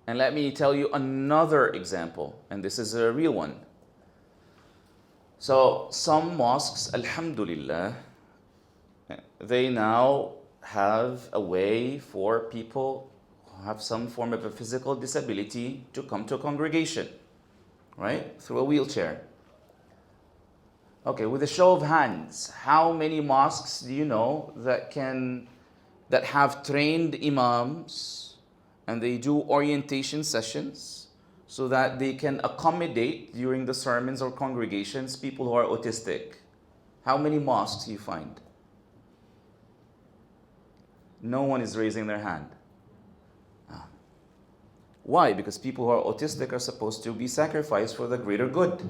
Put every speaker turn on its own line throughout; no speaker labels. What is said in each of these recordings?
And let me tell you another example, and this is a real one. So some mosques, alhamdulillah, they now have a way for people who have some form of a physical disability to come to a congregation, right? Through a wheelchair. Okay, with a show of hands, how many mosques do you know that have trained imams and they do orientation sessions so that they can accommodate during the sermons or congregations people who are autistic? How many mosques do you find? No one is raising their hand. Why? Because people who are autistic are supposed to be sacrificed for the greater good.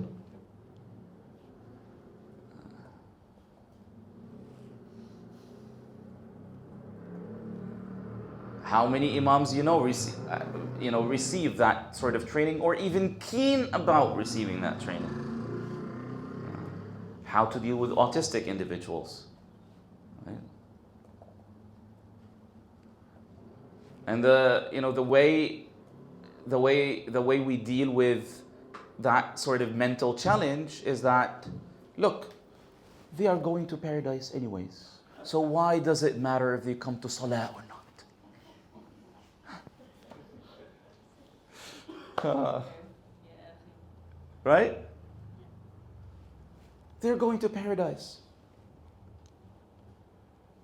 How many imams receive that sort of training, or even keen about receiving that training? How to deal with autistic individuals, right? And the way we deal with that sort of mental challenge is that, look, they are going to paradise anyways. So why does it matter if they come to salah or not? Right? They're going to paradise.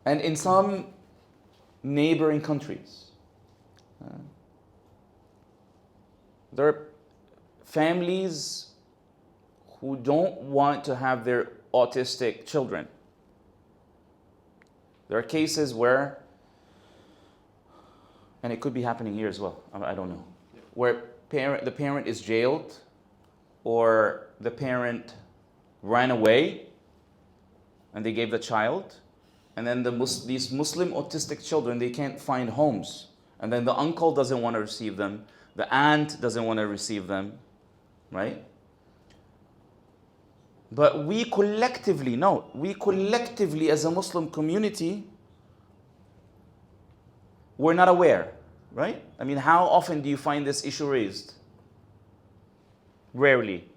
And in some neighboring countries, there are families who don't want to have their autistic children. There are cases where, and it could be happening here as well, I don't know, where the parent is jailed, or the parent ran away and they gave the child, and then these Muslim autistic children, they can't find homes, and then the uncle doesn't want to receive them, the aunt doesn't want to receive them, right? But we collectively as a Muslim community, we're not aware, right? I mean, how often do you find this issue raised? Rarely.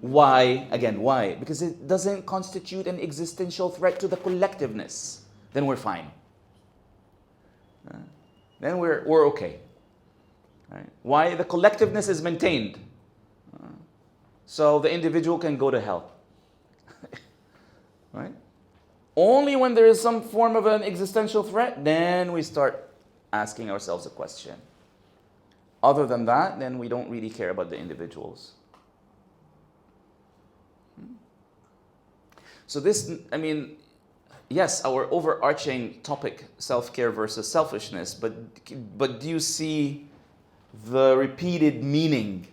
Why? Again, why? Because it doesn't constitute an existential threat to the collectiveness. Then we're fine. Then we're okay. Right? Why? The collectiveness is maintained. So the individual can go to hell. Right? Only when there is some form of an existential threat, then we start asking ourselves a question. Other than that, then we don't really care about the individuals. So this, I mean, yes, our overarching topic, self-care versus selfishness, but do you see the repeated meaning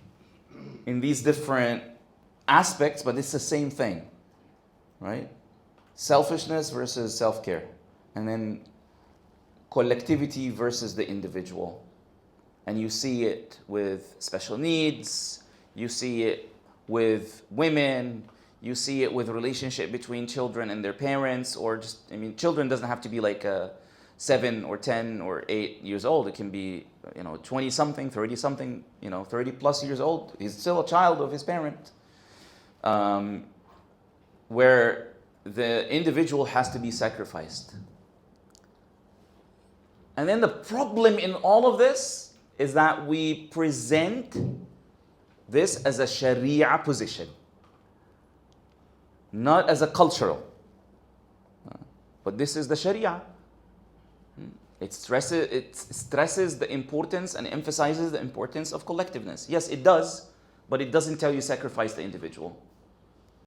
in these different aspects? But it's the same thing, right? Selfishness versus self-care, and then collectivity versus the individual. And you see it with special needs, you see it with women, you see it with relationship between children and their parents, or just, I mean, children doesn't have to be like 7 or 10 or 8 years old. It can be, 20-something, 30-something, 30+ years old. He's still a child of his parent. Where the individual has to be sacrificed. And then the problem in all of this is that we present this as a Sharia position, not as a cultural. But this is the Sharia. It stresses the importance and emphasizes the importance of collectiveness. Yes, it does, but it doesn't tell you sacrifice the individual.